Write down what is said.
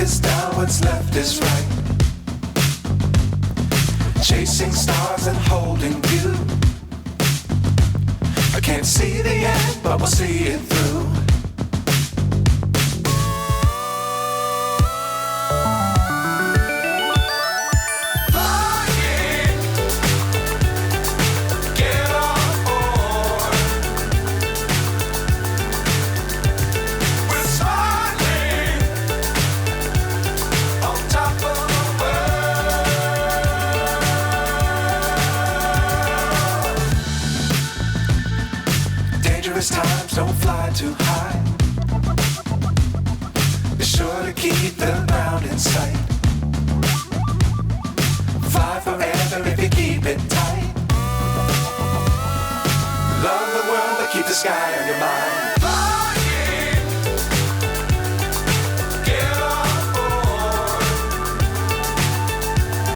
is down, what's left is right. Chasing stars and holding you. I can't see the end, but we'll see it through. Times don't fly too high. Be sure to keep the ground in sight. Fly forever if you keep it tight. Love the world, but keep the sky on your mind.